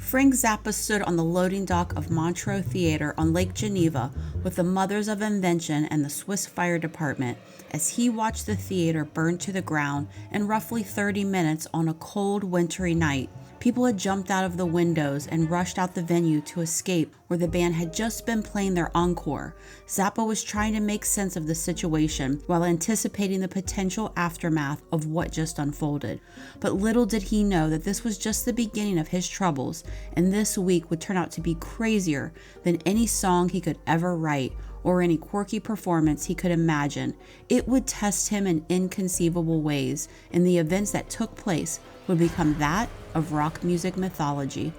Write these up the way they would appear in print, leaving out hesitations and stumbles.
Frank Zappa stood on the loading dock of Montreux Theatre on Lake Geneva with the Mothers of Invention and the Swiss Fire Department as he watched the theater burn to the ground in roughly 30 minutes on a cold, wintry night. People had jumped out of the windows and rushed out the venue to escape where the band had just been playing their encore. Zappa was trying to make sense of the situation while anticipating the potential aftermath of what just unfolded. But little did he know that this was just the beginning of his troubles, and this week would turn out to be crazier than any song he could ever write or any quirky performance he could imagine. It would test him in inconceivable ways, and the events that took place would become that of rock music mythology.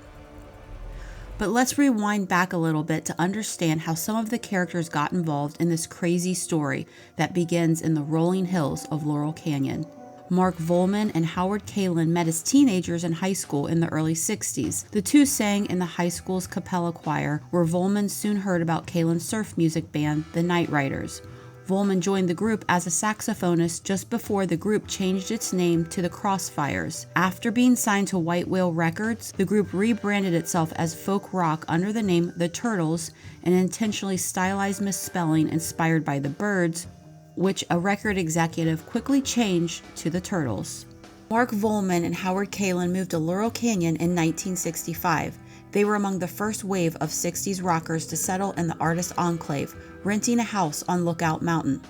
But let's rewind back a little bit to understand how some of the characters got involved in this crazy story that begins in the rolling hills of Laurel Canyon. Mark Volman and Howard Kalin met as teenagers in high school in the early 60s. The two sang in the high school's cappella choir, where Volman soon heard about Kalin's surf music band, the Night Riders. Volman joined the group as a saxophonist just before the group changed its name to the Crossfires. After being signed to White Whale Records, the group rebranded itself as folk rock under the name The Turtles, an intentionally stylized misspelling inspired by the Birds, which a record executive quickly changed to the Turtles. Mark Volman and Howard Kalin moved to Laurel Canyon in 1965. They were among the first wave of 60s rockers to settle in the artist enclave, renting a house on Lookout Mountain.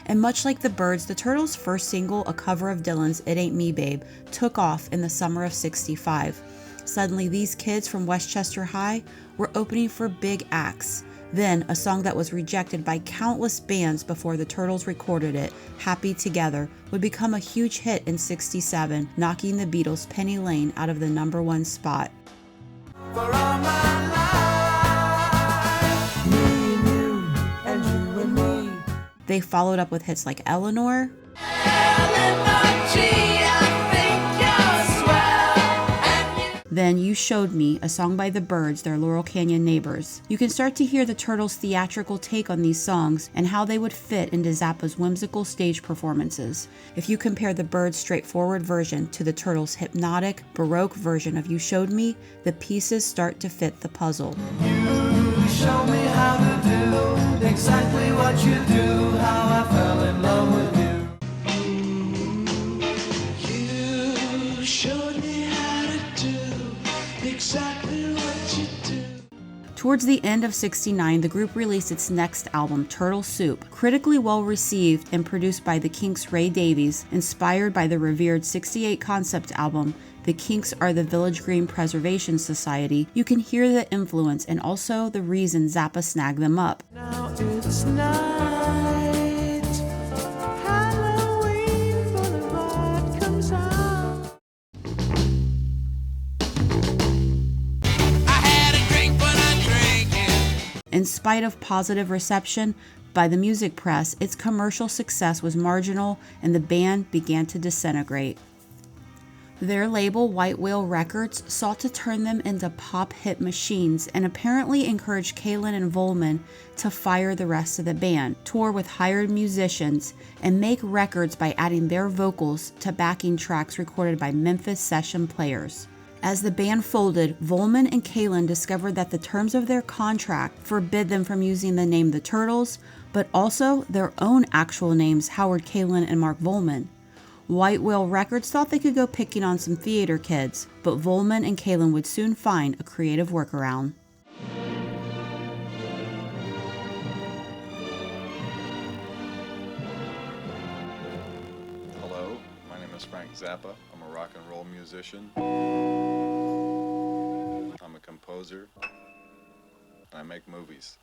And much like the Birds, the Turtles' first single, a cover of Dylan's It Ain't Me Babe, took off in the summer of '65. Suddenly, these kids from Westchester High were opening for big acts. Then, a song that was rejected by countless bands before the Turtles recorded it, Happy Together, would become a huge hit in '67, knocking the Beatles' Penny Lane out of the #1 spot. For all my life, me and you, and you and me. They followed up with hits like Eleanor, then You Showed Me, a song by the Birds, their Laurel Canyon neighbors. You can start to hear the Turtles' theatrical take on these songs and how they would fit into Zappa's whimsical stage performances. If you compare the Birds' straightforward version to the Turtles' hypnotic, baroque version of You Showed Me, the pieces start to fit the puzzle. You show me how to do exactly what you do, how I fell in love with you. You showed me how to do exactly what you do. Towards the end of '69, the group released its next album, Turtle Soup, critically well received and produced by the Kinks' Ray Davies, inspired by the revered '68 concept album, The Kinks Are the Village Green Preservation Society. You can hear the influence and also the reason Zappa snagged them up. Now it's night, Halloween Boulevard comes out. In spite of positive reception by the music press, its commercial success was marginal and the band began to disintegrate. Their label, White Whale Records, sought to turn them into pop hit machines and apparently encouraged Kalin and Volman to fire the rest of the band, tour with hired musicians, and make records by adding their vocals to backing tracks recorded by Memphis session players. As the band folded, Volman and Kalin discovered that the terms of their contract forbid them from using the name The Turtles, but also their own actual names, Howard Kalin and Mark Volman. White Whale Records thought they could go picking on some theater kids, but Volman and Kalin would soon find a creative workaround. Hello, my name is Frank Zappa. I'm a rock and roll musician. I'm a composer, and I make movies.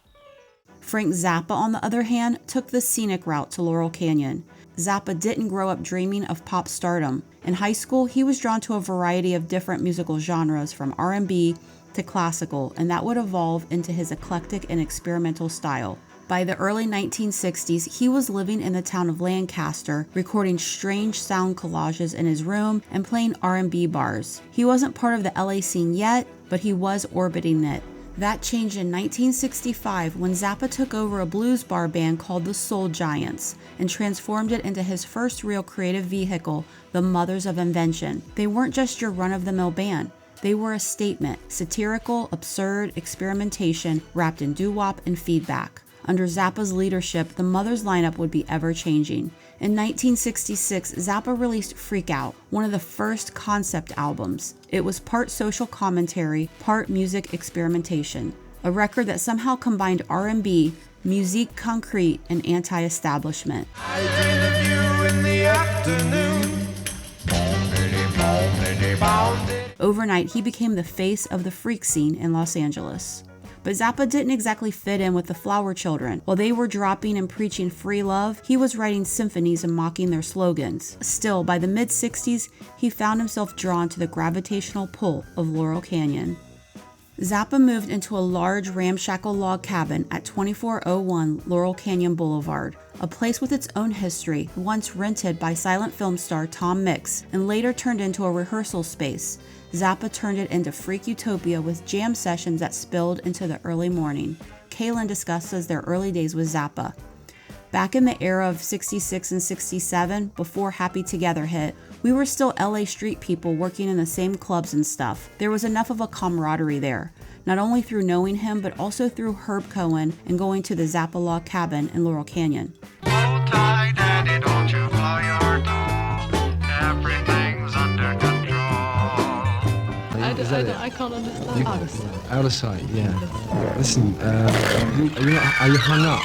Frank Zappa, on the other hand, took the scenic route to Laurel Canyon. Zappa didn't grow up dreaming of pop stardom. In high school, he was drawn to a variety of different musical genres, from R&B to classical, and that would evolve into his eclectic and experimental style. By the early 1960s, he was living in the town of Lancaster, recording strange sound collages in his room and playing R&B bars. He wasn't part of the LA scene yet, but he was orbiting it. That changed in 1965 when Zappa took over a blues bar band called the Soul Giants and transformed it into his first real creative vehicle, the Mothers of Invention. They weren't just your run-of-the-mill band. They were a statement, satirical, absurd, experimentation wrapped in doo-wop and feedback. Under Zappa's leadership, the Mothers lineup would be ever-changing. In 1966, Zappa released Freak Out, one of the first concept albums. It was part social commentary, part music experimentation. A record that somehow combined R&B, musique concrete, and anti-establishment. I dream of you in the afternoon. Overnight, he became the face of the freak scene in Los Angeles. But Zappa didn't exactly fit in with the Flower Children. While they were dropping and preaching free love, he was writing symphonies and mocking their slogans. Still, by the mid-60s, he found himself drawn to the gravitational pull of Laurel Canyon. Zappa moved into a large ramshackle log cabin at 2401 Laurel Canyon Boulevard, a place with its own history, once rented by silent film star Tom Mix and later turned into a rehearsal space. Zappa turned it into freak utopia with jam sessions that spilled into the early morning. Kaylin discusses their early days with Zappa. Back in the era of 66 and 67, before Happy Together hit, we were still LA street people working in the same clubs and stuff. There was enough of a camaraderie there, not only through knowing him, but also through Herb Cohen and going to the Zappa log cabin in Laurel Canyon. Hold tight, Daddy, don't you blow your door. Everything's under control. I can't understand. Out of sight. Out of sight, yeah. Listen, are you hung up?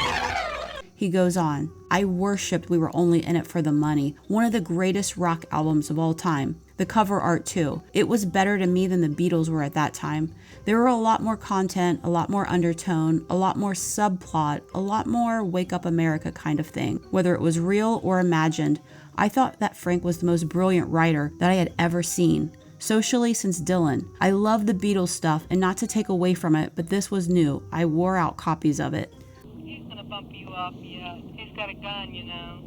He goes on, I worshipped We Were Only In It For The Money, one of the greatest rock albums of all time. The cover art too. It was better to me than the Beatles were at that time. There were a lot more content, a lot more undertone, a lot more subplot, a lot more Wake Up America kind of thing. Whether it was real or imagined, I thought that Frank was the most brilliant writer that I had ever seen. Socially since Dylan. I love the Beatles stuff, and not to take away from it, but this was new. I wore out copies of it. He's gonna bump you up, yeah. He's got a gun, you know.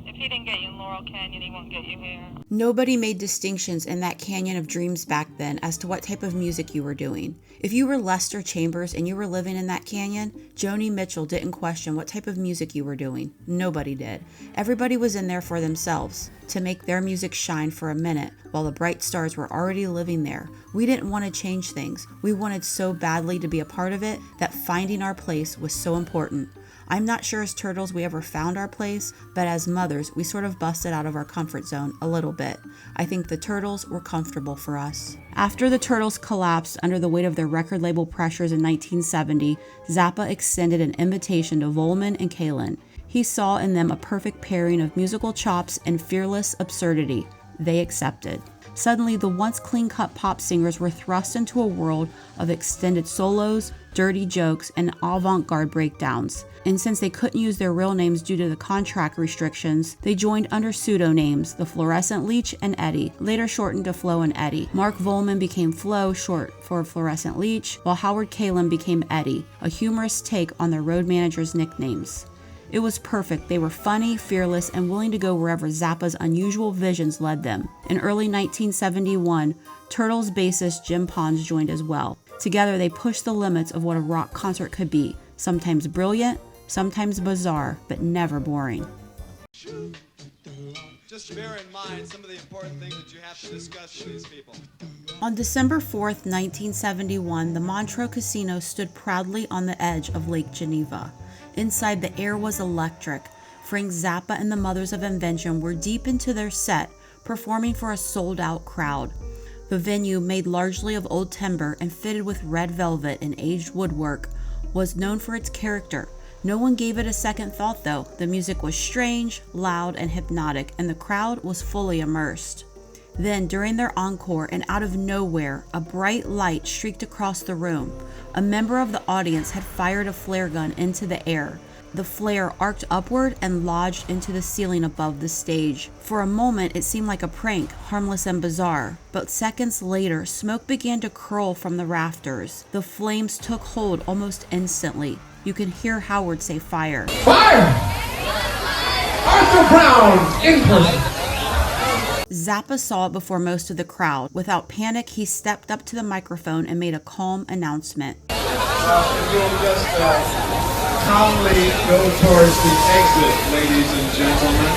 If he didn't get you in Laurel Canyon, he won't get you here. Nobody made distinctions in that canyon of dreams back then as to what type of music you were doing. If you were Lester Chambers and you were living in that canyon, Joni Mitchell didn't question what type of music you were doing. Nobody did. Everybody was in there for themselves, to make their music shine for a minute while the bright stars were already living there. We didn't want to change things. We wanted so badly to be a part of it that finding our place was so important. I'm not sure as Turtles we ever found our place, but as mothers, we sort of busted out of our comfort zone a little bit. I think the Turtles were comfortable for us. After the Turtles collapsed under the weight of their record label pressures in 1970, Zappa extended an invitation to Volman and Kaylin. He saw in them a perfect pairing of musical chops and fearless absurdity. They accepted. Suddenly, the once clean-cut pop singers were thrust into a world of extended solos, dirty jokes, and avant-garde breakdowns. And since they couldn't use their real names due to the contract restrictions, they joined under pseudonames, the Fluorescent Leech and Eddie, later shortened to Flo and Eddie. Mark Volman became Flo, short for Fluorescent Leech, while Howard Kaylin became Eddie, a humorous take on their road managers' nicknames. It was perfect. They were funny, fearless, and willing to go wherever Zappa's unusual visions led them. In early 1971, Turtles bassist Jim Pons joined as well. Together, they pushed the limits of what a rock concert could be, sometimes brilliant, sometimes bizarre, but never boring. Just bear in mind some of the important things that you have to discuss with these people. On December 4th, 1971, the Montreux Casino stood proudly on the edge of Lake Geneva. Inside, the air was electric. Frank Zappa and the Mothers of Invention were deep into their set, performing for a sold-out crowd. The venue, made largely of old timber and fitted with red velvet and aged woodwork, was known for its character. No one gave it a second thought, though. The music was strange, loud, and hypnotic, and the crowd was fully immersed. Then, during their encore, and out of nowhere, a bright light streaked across the room. A member of the audience had fired a flare gun into the air. The flare arced upward and lodged into the ceiling above the stage. For a moment, it seemed like a prank, harmless and bizarre. But seconds later, smoke began to curl from the rafters. The flames took hold almost instantly. You can hear Howard say fire. Fire! Arthur Brown, in person. Zappa saw it before most of the crowd. Without panic, he stepped up to the microphone and made a calm announcement. If you'll just calmly go towards the exit, ladies and gentlemen.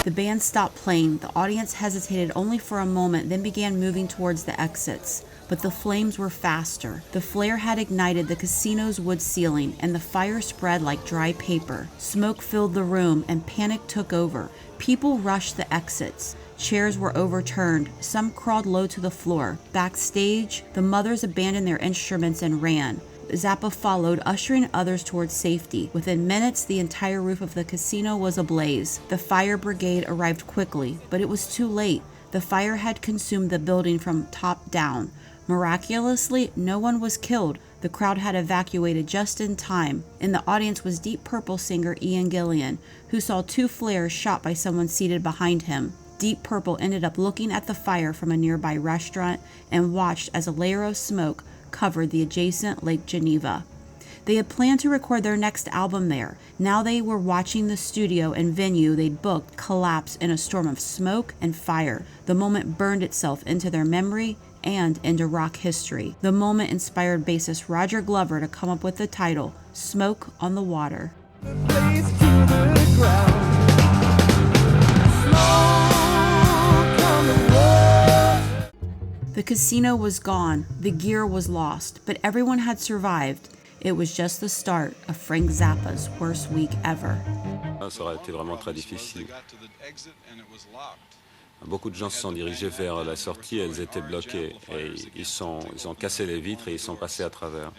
The band stopped playing. The audience hesitated only for a moment, then began moving towards the exits. But the flames were faster. The flare had ignited the casino's wood ceiling, and the fire spread like dry paper. Smoke filled the room, and panic took over. People rushed the exits. Chairs were overturned. Some crawled low to the floor. Backstage, the mothers abandoned their instruments and ran. Zappa followed, ushering others towards safety. Within minutes, the entire roof of the casino was ablaze. The fire brigade arrived quickly, but it was too late. The fire had consumed the building from top down. Miraculously, no one was killed. The crowd had evacuated just in time. In the audience was Deep Purple singer Ian Gillan, who saw 2 flares shot by someone seated behind him. Deep Purple ended up looking at the fire from a nearby restaurant and watched as a layer of smoke covered the adjacent Lake Geneva. They had planned to record their next album there. Now they were watching the studio and venue they'd booked collapse in a storm of smoke and fire. The moment burned itself into their memory and into rock history. The moment inspired bassist Roger Glover to come up with the title, Smoke on the Water. The casino was gone, the gear was lost, but everyone had survived. It was just the start of Frank Zappa's worst week ever. Ça aurait été vraiment très difficile. Beaucoup de gens se sont dirigés vers la sortie et elles étaient bloquées. Et ils ont cassé les vitres et ils sont passés à travers.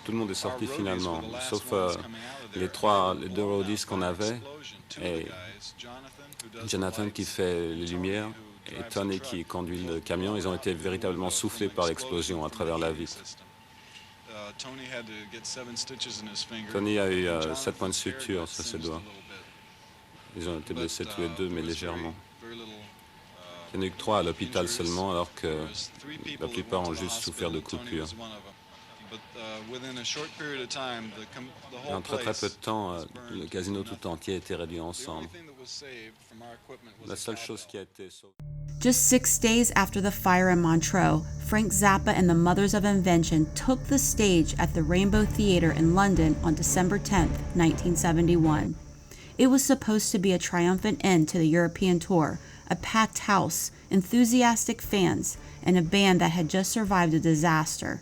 Tout le monde est sorti finalement, sauf les 2 roadies qu'on avait, et Jonathan qui fait les lumières, et Tony qui conduit le camion. Ils ont été véritablement soufflés par l'explosion à travers la vitre. Tony a eu 7 points de suture sur ses doigts. Ils ont été blessés tous les 2, mais légèrement. Il n'y en a eu que 3 à l'hôpital seulement, alors que la plupart ont juste souffert de coupures. Et en très peu de temps, le casino tout entier a été réduit ensemble. La seule chose qui a été sauvée. Just 6 days after the fire in Montreux, Frank Zappa and the Mothers of Invention took the stage at the Rainbow Theatre in London on December 10, 1971. It was supposed to be a triumphant end to the European tour, a packed house, enthusiastic fans, and a band that had just survived a disaster.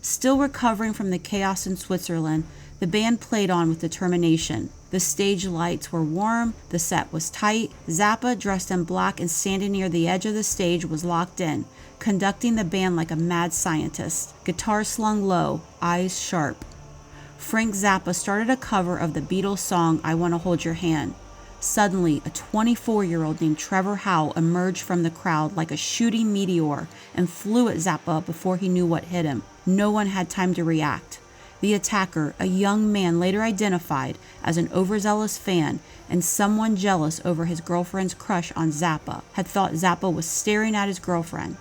Still recovering from the chaos in Switzerland, the band played on with determination. The stage lights were warm, the set was tight. Zappa, dressed in black and standing near the edge of the stage, was locked in, conducting the band like a mad scientist, guitar slung low, eyes sharp. Frank Zappa started a cover of the Beatles song I Want to Hold Your Hand. Suddenly, a 24-year-old named Trevor Howe emerged from the crowd like a shooting meteor and flew at Zappa before he knew what hit him. No one had time to react. The attacker, a young man later identified as an overzealous fan and someone jealous over his girlfriend's crush on Zappa, had thought Zappa was staring at his girlfriend.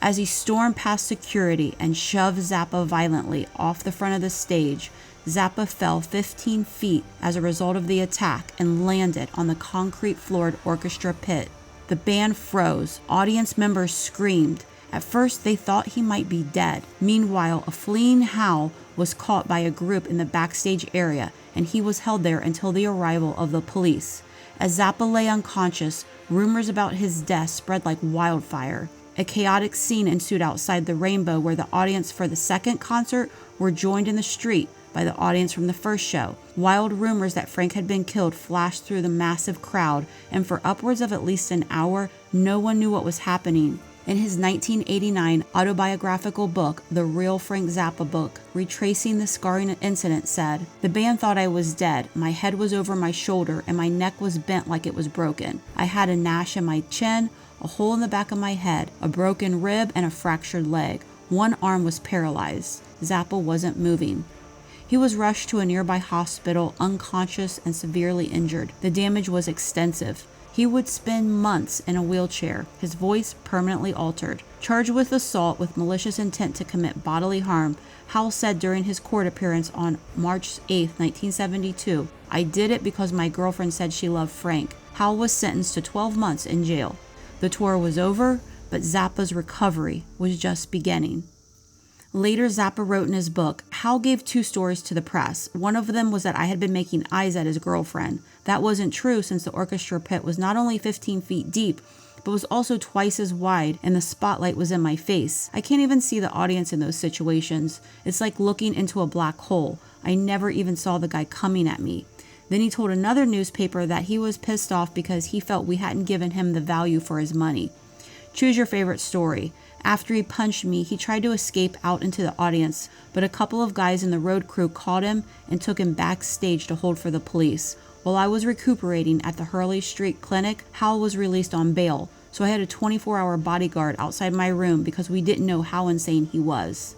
As he stormed past security and shoved Zappa violently off the front of the stage, Zappa fell 15 feet as a result of the attack and landed on the concrete-floored orchestra pit. The band froze. Audience members screamed. At first, they thought he might be dead. Meanwhile, a fleeing Howe was caught by a group in the backstage area, and he was held there until the arrival of the police. As Zappa lay unconscious, rumors about his death spread like wildfire. A chaotic scene ensued outside the Rainbow, where the audience for the second concert were joined in the street by the audience from the first show. Wild rumors that Frank had been killed flashed through the massive crowd, and for upwards of at least an hour, no one knew what was happening. In his 1989 autobiographical book, The Real Frank Zappa Book, retracing the scarring incident, said, "The band thought I was dead. My head was over my shoulder and my neck was bent like it was broken. I had a gnash in my chin, a hole in the back of my head, a broken rib, and a fractured leg. One arm was paralyzed. Zappa wasn't moving." He was rushed to a nearby hospital, unconscious and severely injured. The damage was extensive. He would spend months in a wheelchair, his voice permanently altered. Charged with assault with malicious intent to commit bodily harm, Howe said during his court appearance on March 8, 1972, "I did it because my girlfriend said she loved Frank." Howe was sentenced to 12 months in jail. The tour was over, but Zappa's recovery was just beginning. Later, Zappa wrote in his book, Hal gave 2 stories to the press. One of them was that I had been making eyes at his girlfriend. That wasn't true since the orchestra pit was not only 15 feet deep, but was also twice as wide and the spotlight was in my face. I can't even see the audience in those situations. It's like looking into a black hole. I never even saw the guy coming at me. Then he told another newspaper that he was pissed off because he felt we hadn't given him the value for his money. Choose your favorite story. After he punched me, he tried to escape out into the audience, but a couple of guys in the road crew caught him and took him backstage to hold for the police. While I was recuperating at the Hurley Street Clinic, Hal was released on bail, so I had a 24-hour bodyguard outside my room because we didn't know how insane he was.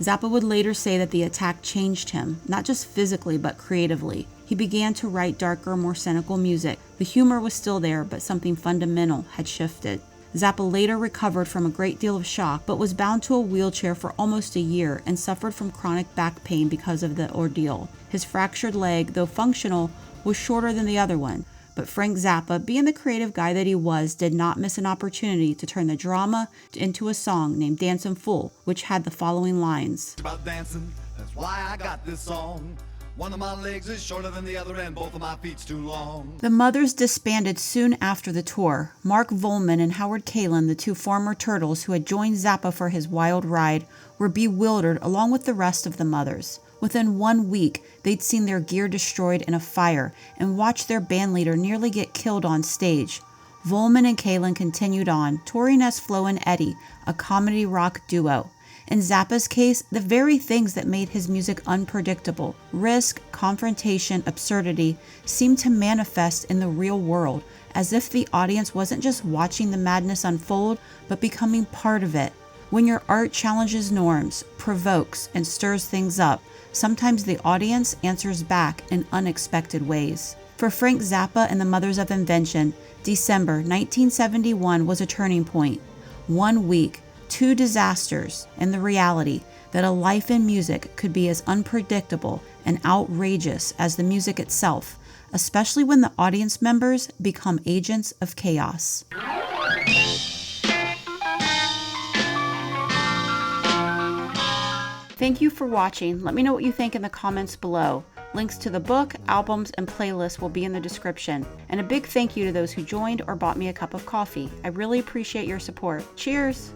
Zappa would later say that the attack changed him, not just physically but creatively. He began to write darker, more cynical music. The humor was still there, but something fundamental had shifted. Zappa later recovered from a great deal of shock, but was bound to a wheelchair for almost a year and suffered from chronic back pain because of the ordeal. His fractured leg, though functional, was shorter than the other one. But Frank Zappa, being the creative guy that he was, did not miss an opportunity to turn the drama into a song named Dancin' Fool, which had the following lines. It's about dancing, that's why I got this song. One of my legs is shorter than the other and both of my feet's too long. The Mothers disbanded soon after the tour. Mark Volman and Howard Kalin, the 2 former Turtles who had joined Zappa for his wild ride, were bewildered along with the rest of the Mothers. Within 1 week, they'd seen their gear destroyed in a fire and watched their bandleader nearly get killed on stage. Volman and Kalin continued on, touring as Flo and Eddie, a comedy rock duo. In Zappa's case, the very things that made his music unpredictable, risk, confrontation, absurdity, seemed to manifest in the real world, as if the audience wasn't just watching the madness unfold, but becoming part of it. When your art challenges norms, provokes, and stirs things up, sometimes the audience answers back in unexpected ways. For Frank Zappa and the Mothers of Invention, December 1971 was a turning point. 1 week, 2 disasters, and the reality that a life in music could be as unpredictable and outrageous as the music itself, especially when the audience members become agents of chaos. Thank you for watching. Let me know what you think in the comments below. Links to the book, albums, and playlists will be in the description. And a big thank you to those who joined or bought me a cup of coffee. I really appreciate your support. Cheers!